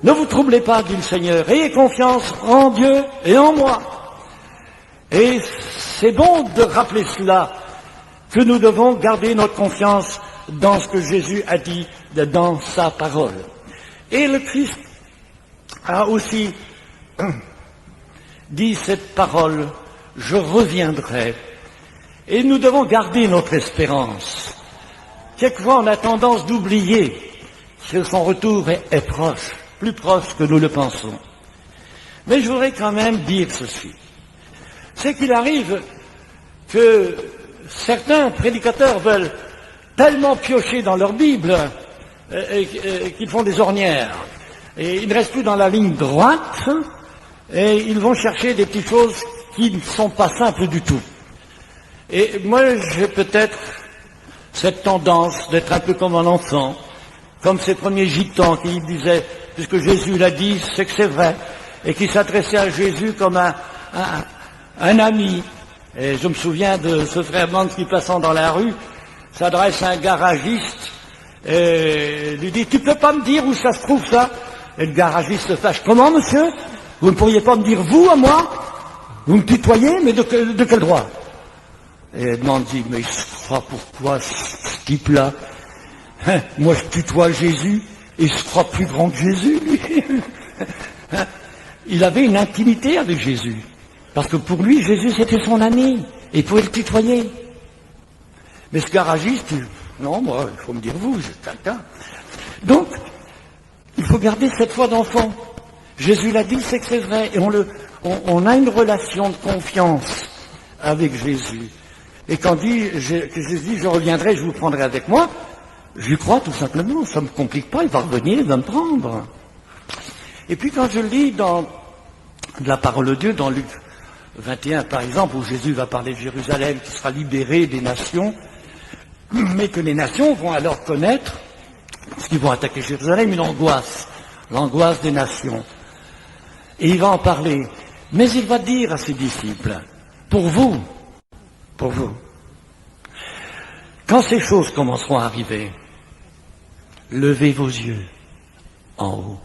Ne vous troublez pas, dit le Seigneur, ayez confiance en Dieu et en moi. Et c'est bon de rappeler cela, que nous devons garder notre confiance dans ce que Jésus a dit dans sa parole. Et le Christ a aussi dit cette parole, je reviendrai. Et nous devons garder notre espérance. Quelquefois, on a tendance d'oublier que son retour est proche, plus proche que nous le pensons. Mais je voudrais quand même dire ceci. C'est qu'il arrive que certains prédicateurs veulent tellement piocher dans leur Bible qu'ils font des ornières. Et ils ne restent plus dans la ligne droite et ils vont chercher des petites choses qui ne sont pas simples du tout. Et moi, j'ai peut-être cette tendance d'être un peu comme un enfant, comme ces premiers gitans qui disaient, puisque Jésus l'a dit, c'est que c'est vrai, et qui s'adressaient à Jésus comme un ami. Et je me souviens de ce frère Mans qui, passant dans la rue, s'adresse à un garagiste et lui dit, tu peux pas me dire où ça se trouve ça? Et le garagiste se fâche, comment monsieur? Vous ne pourriez pas me dire vous à moi? Vous me tutoyez, mais de quel droit? Et Mans dit, mais il se croit pourquoi ce type-là? Hein, moi je tutoie Jésus, et il se croit plus grand que Jésus. Hein, il avait une intimité avec Jésus. Parce que pour lui, Jésus, c'était son ami. Et il pouvait le tutoyer. Mais ce garagiste, non, moi, il faut me dire vous, j'ai quelqu'un. Donc, il faut garder cette foi d'enfant. Jésus l'a dit, c'est que c'est vrai. Et on a une relation de confiance avec Jésus. Et quand Jésus dit, je reviendrai, je vous prendrai avec moi, j'y crois tout simplement. Ça ne me complique pas, il va revenir, il va me prendre. Et puis quand je lis dans la parole de Dieu, dans Luc 21 par exemple, où Jésus va parler de Jérusalem qui sera libérée des nations, mais que les nations vont alors connaître, parce qu'ils vont attaquer Jérusalem, une angoisse, l'angoisse des nations. Et il va en parler. Mais il va dire à ses disciples, pour vous, quand ces choses commenceront à arriver, levez vos yeux en haut.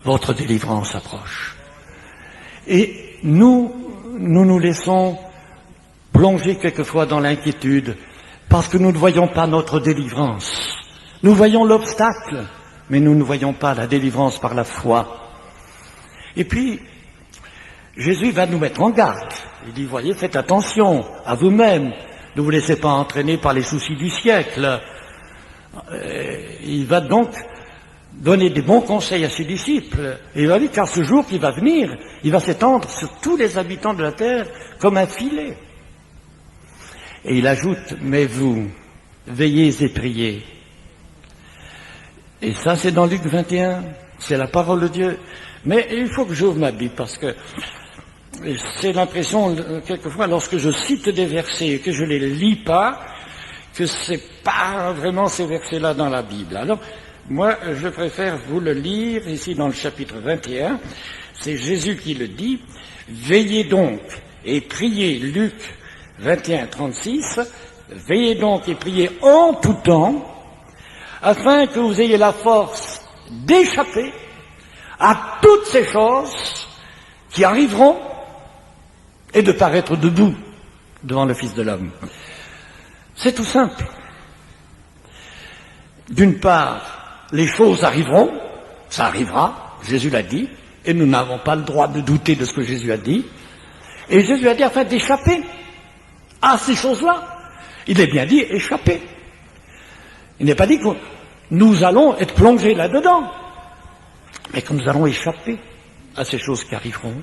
Votre délivrance approche. Et nous laissons plonger quelquefois dans l'inquiétude parce que nous ne voyons pas notre délivrance. Nous voyons l'obstacle, mais nous ne voyons pas la délivrance par la foi. Et puis, Jésus va nous mettre en garde. Il dit, voyez, faites attention à vous-même. Ne vous laissez pas entraîner par les soucis du siècle. Il va donc donner des bons conseils à ses disciples. Et il va dire, car ce jour qui va venir, il va s'étendre sur tous les habitants de la terre comme un filet. Et il ajoute, mais vous, veillez et priez. Et ça, c'est dans Luc 21, c'est la parole de Dieu. Mais il faut que j'ouvre ma Bible, parce que c'est l'impression, quelquefois, lorsque je cite des versets et que je les lis pas, que c'est pas vraiment ces versets-là dans la Bible. Alors, moi, je préfère vous le lire ici dans le chapitre 21. C'est Jésus qui le dit. Veillez donc et priez, Luc 21, 36. Veillez donc et priez en tout temps, afin que vous ayez la force d'échapper à toutes ces choses qui arriveront et de paraître debout devant le Fils de l'homme. C'est tout simple. D'une part, les choses arriveront, ça arrivera, Jésus l'a dit, et nous n'avons pas le droit de douter de ce que Jésus a dit. Et Jésus a dit afin d'échapper à ces choses-là. Il est bien dit échapper. Il n'est pas dit que nous allons être plongés là-dedans, mais que nous allons échapper à ces choses qui arriveront.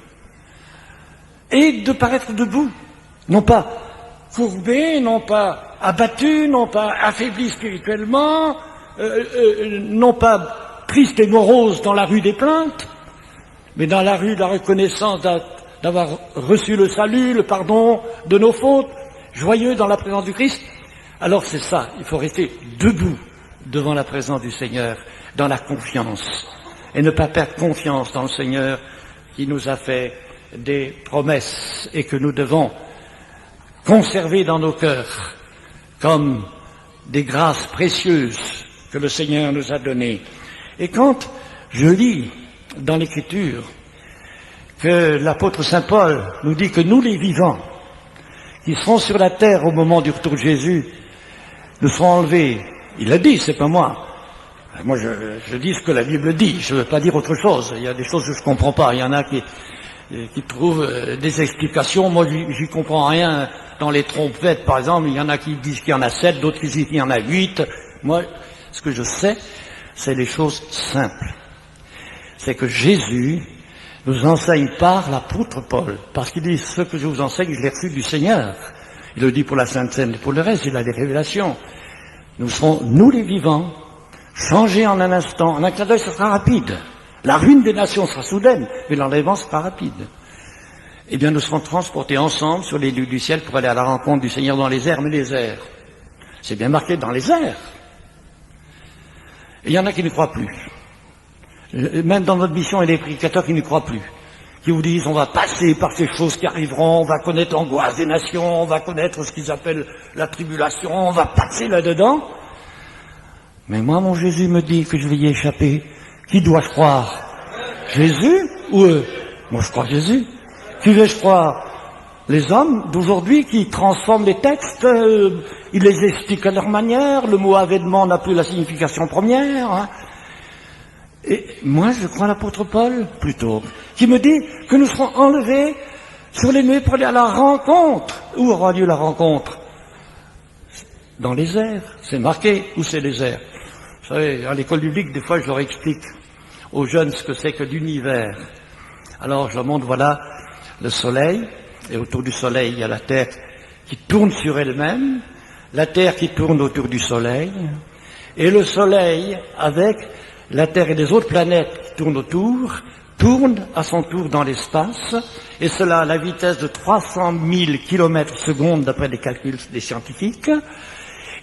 Et de paraître debout, non pas courbés, non pas abattus, non pas affaiblis spirituellement, non pas tristes et moroses dans la rue des plaintes, mais dans la rue de la reconnaissance d'avoir reçu le salut, le pardon de nos fautes, joyeux dans la présence du Christ. Alors c'est ça, il faut rester debout devant la présence du Seigneur, dans la confiance, et ne pas perdre confiance dans le Seigneur qui nous a fait des promesses et que nous devons conserver dans nos cœurs comme des grâces précieuses que le Seigneur nous a données. Et quand Je lis dans l'Écriture que l'apôtre Saint Paul nous dit que nous les vivants, qui seront sur la terre au moment du retour de Jésus, nous serons enlevés. Il l'a dit, c'est pas moi. Moi, je dis ce que la Bible dit, je ne veux pas dire autre chose. Il y a des choses que je ne comprends pas. Il y en a qui trouvent des explications. Moi, j'y comprends rien. Dans les trompettes, par exemple, il y en a qui disent qu'il y en a 7, d'autres qui disent qu'il y en a 8. Moi, ce que je sais, c'est les choses simples. C'est que Jésus nous enseigne par l'apôtre Paul, parce qu'il dit, ce que je vous enseigne, je l'ai reçu du Seigneur. Il le dit pour la Sainte Seine et pour le reste, il a des révélations. Nous serons, nous les vivants, changés en un instant. En un clin d'œil, ce sera rapide. La ruine des nations sera soudaine, mais l'enlèvement sera rapide. Eh bien, nous serons transportés ensemble sur les lieux du ciel pour aller à la rencontre du Seigneur dans les airs, mais les airs. C'est bien marqué dans les airs. Et il y en a qui ne croient plus. Même dans notre mission, il y a des prédicateurs qui ne croient plus. Qui vous disent, on va passer par ces choses qui arriveront, on va connaître l'angoisse des nations, on va connaître ce qu'ils appellent la tribulation, on va passer là-dedans. Mais moi, mon Jésus me dit que je vais y échapper. Qui dois-je croire? Jésus ou eux? Moi, je crois Jésus. Qui vais-je croire? Les hommes d'aujourd'hui qui transforment les textes, ils les expliquent à leur manière, le mot avènement n'a plus la signification première. Hein. Et moi, je crois l'apôtre Paul, plutôt, qui me dit que nous serons enlevés sur les nuées pour aller à la rencontre. Où aura lieu la rencontre? Dans les airs. C'est marqué où c'est les airs. Vous savez, à l'école biblique, des fois, je leur explique aux jeunes ce que c'est que l'univers. Alors, je leur montre, voilà, le soleil, et autour du soleil, il y a la terre qui tourne sur elle-même, la terre qui tourne autour du soleil, et le soleil, avec la terre et les autres planètes qui tournent autour, tourne à son tour dans l'espace, et cela à la vitesse de 300 000 km/s d'après les calculs des scientifiques,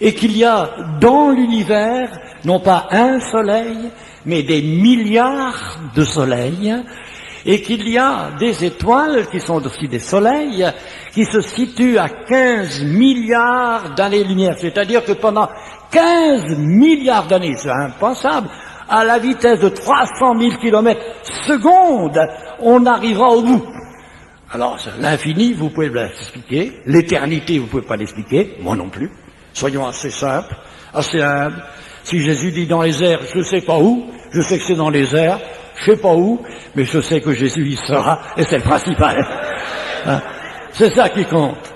et qu'il y a dans l'univers, non pas un soleil, mais des milliards de soleils, et qu'il y a des étoiles qui sont aussi des soleils, qui se situent à 15 milliards d'années-lumière. C'est-à-dire que pendant 15 milliards d'années, c'est impensable, à la vitesse de 300 000 km/s, on arrivera au bout. Alors, l'infini, vous pouvez l'expliquer, l'éternité, vous pouvez pas l'expliquer, moi non plus. Soyons assez simples, assez humbles. Si Jésus dit dans les airs, je ne sais pas où, je sais que c'est dans les airs, je ne sais pas où, mais je sais que Jésus y sera, et c'est le principal. Hein? C'est ça qui compte.